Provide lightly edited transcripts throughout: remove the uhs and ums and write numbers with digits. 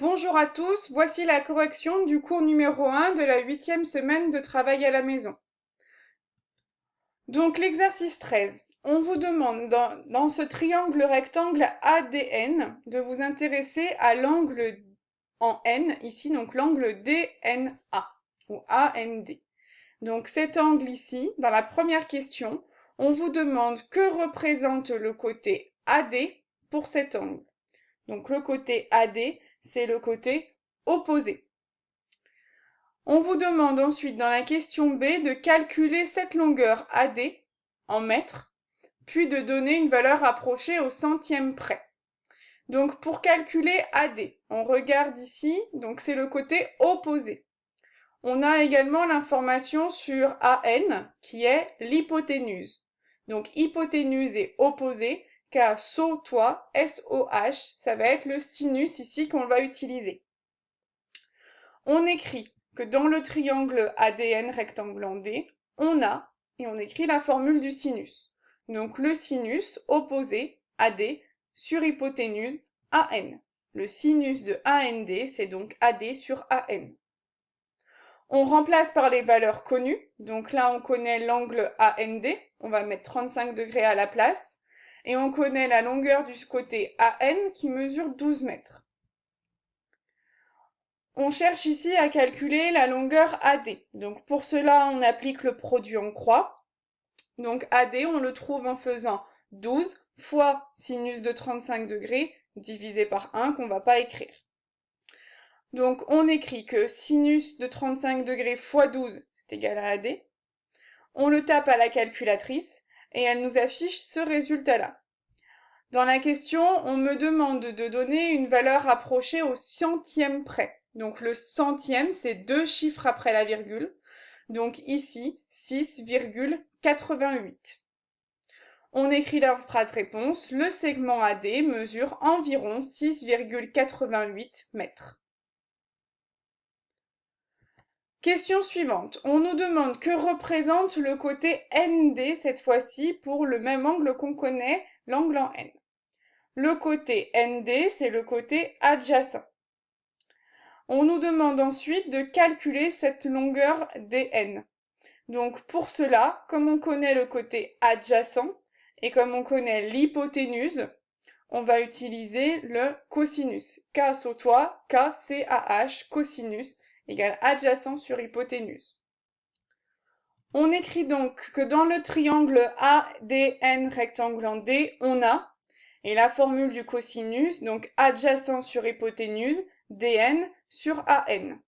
Bonjour à tous, voici la correction du cours numéro 1 de la 8e semaine de travail à la maison. Donc l'exercice 13, on vous demande dans ce triangle rectangle ADN de vous intéresser à l'angle en N, ici donc l'angle DNA ou AND. Donc cet angle ici, dans la première question, on vous demande que représente le côté AD pour cet angle. Donc le côté AD, c'est le côté opposé. On vous demande ensuite dans la question B de calculer cette longueur AD en mètres, puis de donner une valeur approchée au centième près. Donc pour calculer AD, on regarde ici, donc c'est le côté opposé. On a également l'information sur AN qui est l'hypoténuse. Donc hypoténuse et opposé, car SOH, SOH, ça va être le sinus ici qu'on va utiliser. On écrit que dans le triangle ADN rectangle en D, on a, et on écrit la formule du sinus. Donc le sinus opposé AD sur hypoténuse AN. Le sinus de AND, c'est donc AD sur AN. On remplace par les valeurs connues. Donc là, on connaît l'angle AND. On va mettre 35 degrés à la place. Et on connaît la longueur du côté AN qui mesure 12 mètres. On cherche ici à calculer la longueur AD. Donc pour cela, on applique le produit en croix. Donc AD, on le trouve en faisant 12 fois sinus de 35 degrés divisé par 1 qu'on ne va pas écrire. Donc on écrit que sinus de 35 degrés fois 12, c'est égal à AD. On le tape à la calculatrice et elle nous affiche ce résultat-là. Dans la question, on me demande de donner une valeur approchée au centième près. Donc le centième, c'est 2 chiffres après la virgule. Donc ici, 6,88. On écrit la phrase réponse. Le segment AD mesure environ 6,88 mètres. Question suivante. On nous demande que représente le côté ND cette fois-ci pour le même angle qu'on connaît, l'angle en N. Le côté ND, c'est le côté adjacent. On nous demande ensuite de calculer cette longueur DN. Donc pour cela, comme on connaît le côté adjacent et comme on connaît l'hypoténuse, on va utiliser le cosinus. K sautois, K, C-A-H, cosinus, égale adjacent sur hypoténuse. On écrit donc que dans le triangle ADN rectangle en D, on a, et la formule du cosinus, donc adjacent sur hypoténuse, DN sur AN.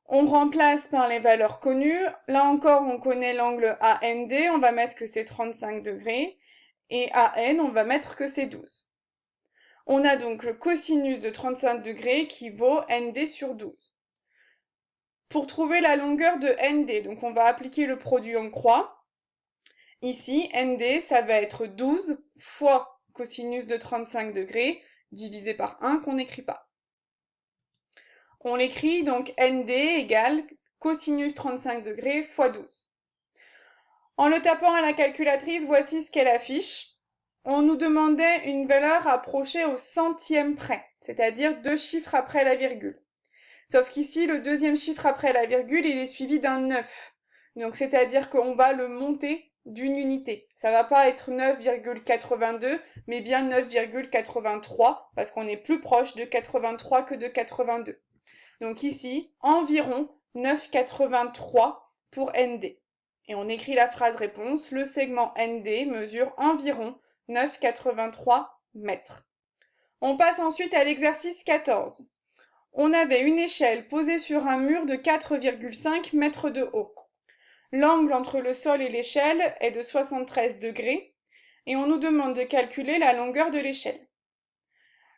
On remplace par les valeurs connues. Là encore, on connaît l'angle AND, on va mettre que c'est 35 degrés, et AN, on va mettre que c'est 12. On a donc le cosinus de 35 degrés qui vaut ND sur 12. Pour trouver la longueur de ND, donc on va appliquer le produit en croix. Ici, ND, ça va être 12 fois cosinus de 35 degrés divisé par 1 qu'on n'écrit pas. On l'écrit donc ND égale cosinus 35 degrés fois 12. En le tapant à la calculatrice, voici ce qu'elle affiche. On nous demandait une valeur approchée au centième près, c'est-à-dire 2 chiffres après la virgule. Sauf qu'ici, le deuxième chiffre après la virgule, il est suivi d'un 9. Donc, c'est-à-dire qu'on va le monter d'une unité. Ça va pas être 9,82, mais bien 9,83, parce qu'on est plus proche de 83 que de 82. Donc ici, environ 9,83 pour ND. Et on écrit la phrase réponse, le segment ND mesure environ 9,83 mètres. On passe ensuite à l'exercice 14. On avait une échelle posée sur un mur de 4,5 mètres de haut. L'angle entre le sol et l'échelle est de 73 degrés et on nous demande de calculer la longueur de l'échelle.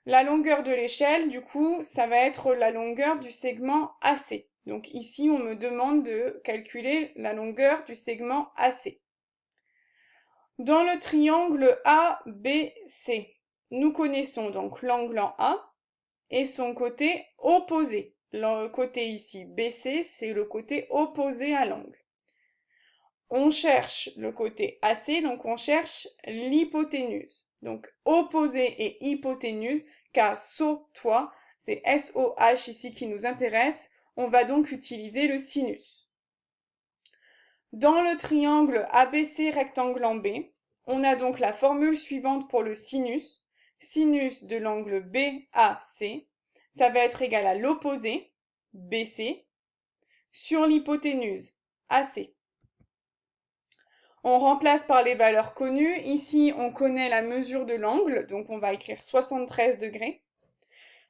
La longueur de l'échelle, du coup, ça va être la longueur du segment AC. Donc ici, on me demande de calculer la longueur du segment AC. Dans le triangle ABC, nous connaissons donc l'angle en A et son côté opposé. Le côté ici BC, c'est le côté opposé à l'angle. On cherche le côté AC, donc on cherche l'hypoténuse. Donc opposé et hypoténuse, car sautois, c'est SOH ici qui nous intéresse, on va donc utiliser le sinus. Dans le triangle ABC rectangle en B, on a donc la formule suivante pour le sinus. Sinus de l'angle BAC, ça va être égal à l'opposé, BC, sur l'hypoténuse, AC. On remplace par les valeurs connues. Ici, on connaît la mesure de l'angle, donc on va écrire 73 degrés.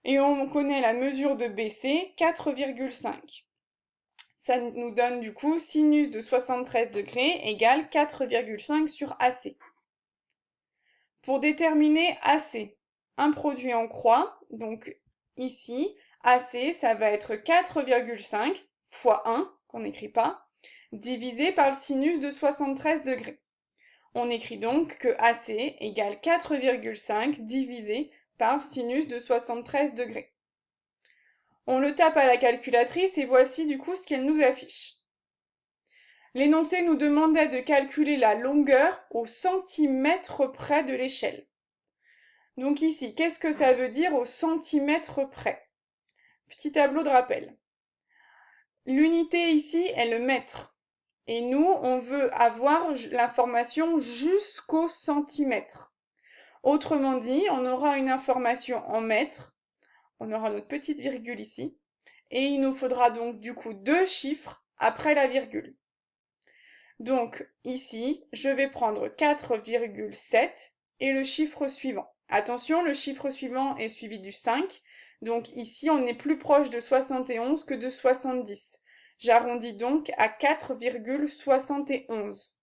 Et on connaît la mesure de BC, 4,5. Ça nous donne du coup sinus de 73 degrés égale 4,5 sur AC. Pour déterminer AC, un produit en croix, donc ici, AC, ça va être 4,5 fois 1, qu'on n'écrit pas, divisé par le sinus de 73 degrés. On écrit donc que AC égale 4,5 divisé par sinus de 73 degrés. On le tape à la calculatrice et voici du coup ce qu'elle nous affiche. L'énoncé nous demandait de calculer la longueur au centimètre près de l'échelle. Donc ici, qu'est-ce que ça veut dire au centimètre près? Petit tableau de rappel. L'unité ici est le mètre. Et nous, on veut avoir l'information jusqu'au centimètre. Autrement dit, on aura une information en mètres, on aura notre petite virgule ici, et il nous faudra donc du coup 2 chiffres après la virgule. Donc ici, je vais prendre 4,7 et le chiffre suivant. Attention, le chiffre suivant est suivi du 5, donc ici on est plus proche de 71 que de 70. J'arrondis donc à 4,71.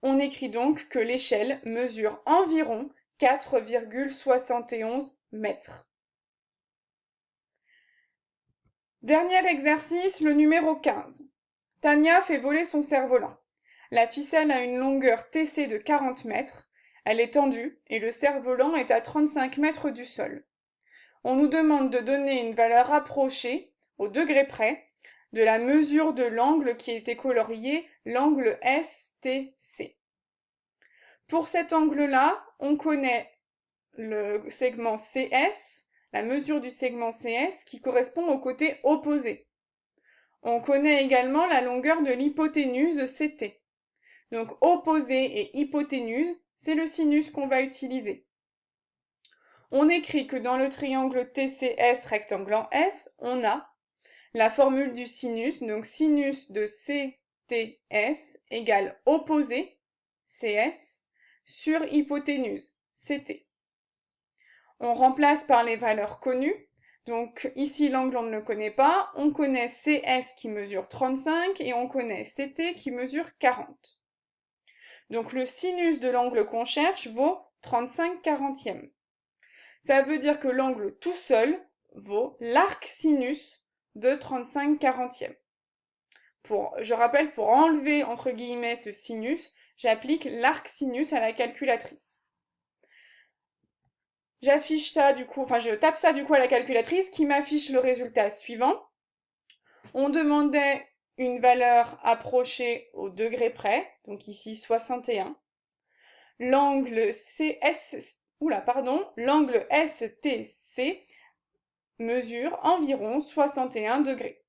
On écrit donc que l'échelle mesure environ 4,71 mètres. Dernier exercice, le numéro 15. Tania fait voler son cerf-volant. La ficelle a une longueur TC de 40 mètres, elle est tendue et le cerf-volant est à 35 mètres du sol. On nous demande de donner une valeur approchée, au degré près, de la mesure de l'angle qui a été colorié, l'angle STC. Pour cet angle-là, on connaît le segment CS, la mesure du segment CS qui correspond au côté opposé. On connaît également la longueur de l'hypoténuse CT. Donc opposé et hypoténuse, c'est le sinus qu'on va utiliser. On écrit que dans le triangle TCS rectangle en S, on a la formule du sinus, donc sinus de CTS égale opposé CS sur hypoténuse CT. On remplace par les valeurs connues. Donc ici, l'angle, on ne le connaît pas. On connaît CS qui mesure 35 et on connaît CT qui mesure 40. Donc le sinus de l'angle qu'on cherche vaut 35 quarantièmes. Ça veut dire que l'angle tout seul vaut l'arc sinus de 35 quarantièmes. Je rappelle, pour enlever entre guillemets ce sinus, j'applique l'arc sinus à la calculatrice. J'affiche ça du coup, enfin je tape ça du coup à la calculatrice qui m'affiche le résultat suivant. On demandait une valeur approchée au degré près, donc ici 61. L'angle l'angle STC mesure environ 61 degrés.